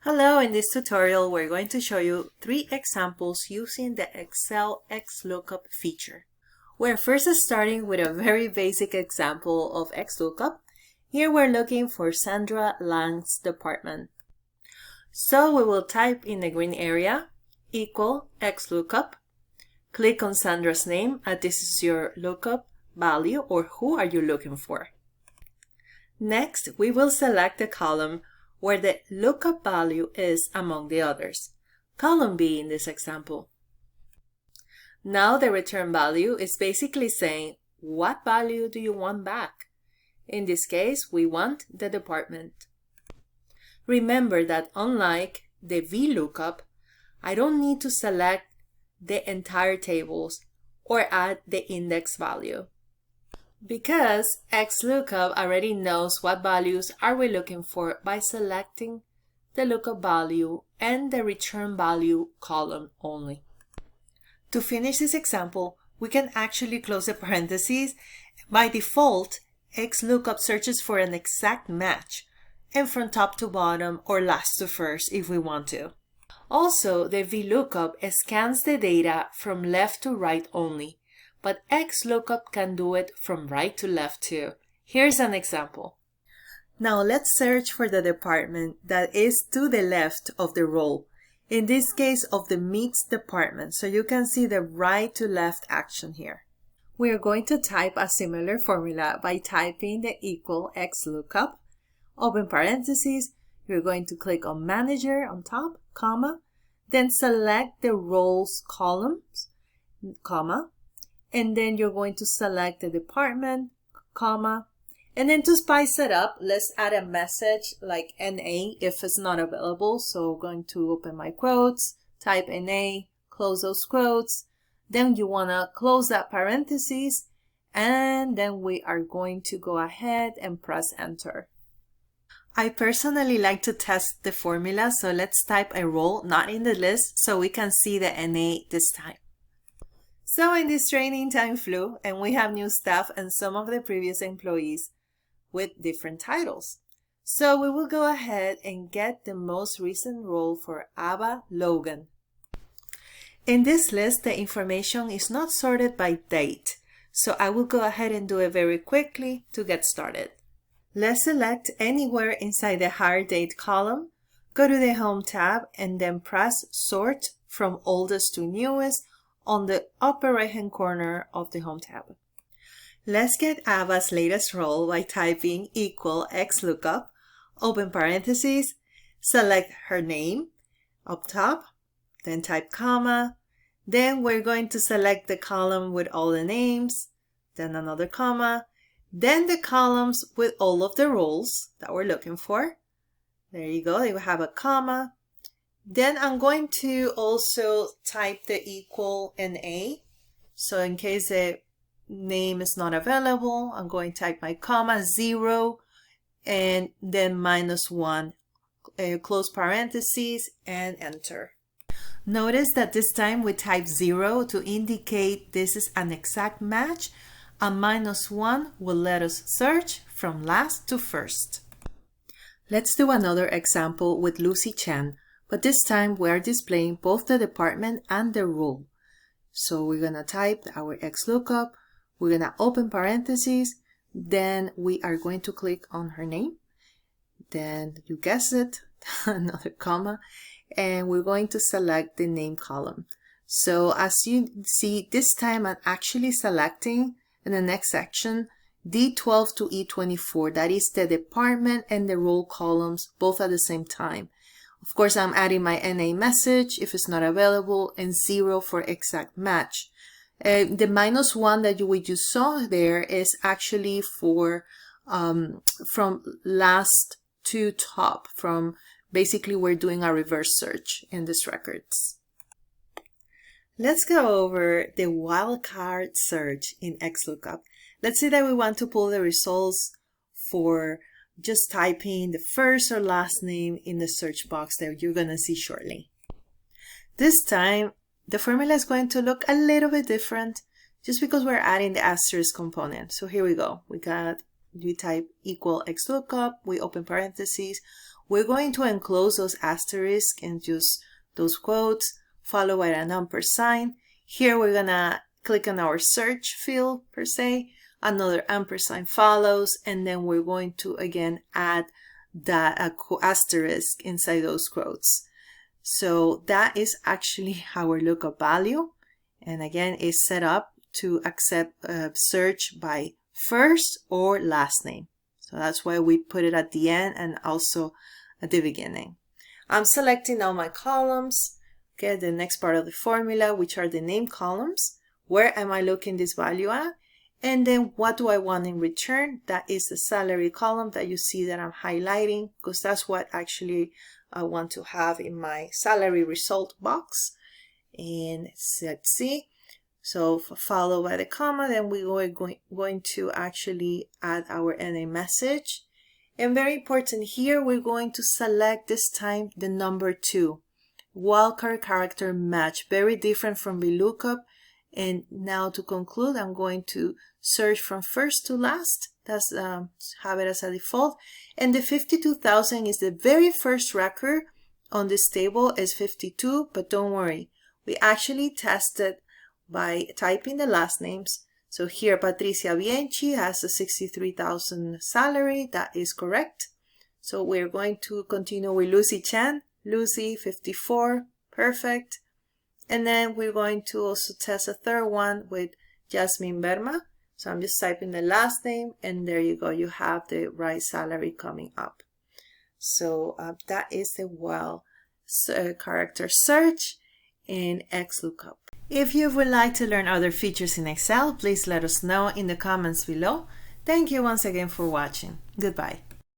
Hello, in this tutorial we're going to show you 3 examples using the Excel Xlookup feature. We're first starting with a very basic example of Xlookup. Here we're looking for Sandra Lang's department. So we will type in the green area equal Xlookup. Click on Sandra's name as this is your lookup value or who are you looking for. Next, we will select the column where the lookup value is among the others, column B in this example. Now the return value is basically saying what value do you want back? In this case, we want the department. Remember that unlike the VLOOKUP, I don't need to select the entire tables or add the index value. Because Xlookup already knows what values are we looking for by selecting the lookup value and the return value column only. To finish this example, we can actually close the parentheses. By default, Xlookup searches for an exact match and from top to bottom or last to first if we want to. Also, the VLOOKUP scans the data from left to right only, but Xlookup can do it from right to left too. Here's an example. Now let's search for the department that is to the left of the row, in this case of the meats department, so you can see the right to left action here. We are going to type a similar formula by typing the equal Xlookup, open parentheses, you're going to click on Manager on top, comma, then select the rows columns, comma, and then you're going to select the department, comma, and then to spice it up, let's add a message like NA if it's not available. So I'm going to open my quotes, type NA, close those quotes, then you want to close that parentheses, and then we are going to go ahead and press enter. I personally like to test the formula, so let's type a row not in the list so we can see the NA this time. So in this training time flew and we have new staff and some of the previous employees with different titles. So we will go ahead and get the most recent role for Ava Logan. In this list, the information is not sorted by date, so I will go ahead and do it very quickly to get started. Let's select anywhere inside the Hire Date column, go to the Home tab and then press Sort from oldest to newest on the upper right hand corner of the Home tab. Let's get Ava's latest role by typing equal Xlookup, open parentheses, select her name up top, then type comma, then we're going to select the column with all the names, then another comma, then the columns with all of the roles that we're looking for. There you go, you have a comma. Then I'm going to also type the equal NA. So in case the name is not available, I'm going to type my comma, 0, and then -1, close parentheses, and enter. Notice that this time we type 0 to indicate this is an exact match, and -1 will let us search from last to first. Let's do another example with Lucy Chan. But this time we are displaying both the department and the role. So we're going to type our Xlookup, we're going to open parentheses, then we are going to click on her name, then you guessed it, another comma, and we're going to select the name column. So as you see, this time I'm actually selecting in the next section D12 to E24, that is the department and the role columns both at the same time. Of course, I'm adding my NA message if it's not available and 0 for exact match. The -1 that we just saw there is actually for from last to top. From basically we're doing a reverse search in these records. Let's go over the wildcard search in Xlookup. Let's say that we want to pull the results for just typing the first or last name in the search box that you're going to see shortly. This time, the formula is going to look a little bit different just because we're adding the asterisk component. So here we go. We type equal Xlookup, we open parentheses, we're going to enclose those asterisks and just those quotes followed by an ampersand. Here we're gonna click on our search field per se, another ampersand follows, and then we're going to again add that asterisk inside those quotes. So that is actually our lookup value, and again it's set up to accept search by first or last name. So that's why we put it at the end and also at the beginning. I'm selecting now my columns. Okay, the next part of the formula, which are the name columns. Where am I looking this value at? And then what do I want in return? That is the salary column that you see that I'm highlighting, because that's what actually I want to have in my salary result box. And let's see. So followed by the comma, then we are going to actually add our NA message. And very important here, we're going to select this time the number 2. Wildcard character match, very different from VLOOKUP. And now to conclude, I'm going to search from first to last. That's have it as a default. And the 52,000 is the very first record on this table is 52, but don't worry. We actually tested by typing the last names. So here Patricia Bienchi has a 63,000 salary. That is correct. So we're going to continue with Lucy Chan. Lucy 54, perfect. And then we're going to also test a third one with Jasmine Berma. So I'm just typing the last name, and there you go. You have the right salary coming up. So that is the wild character search in Xlookup. If you would like to learn other features in Excel, please let us know in the comments below. Thank you once again for watching. Goodbye.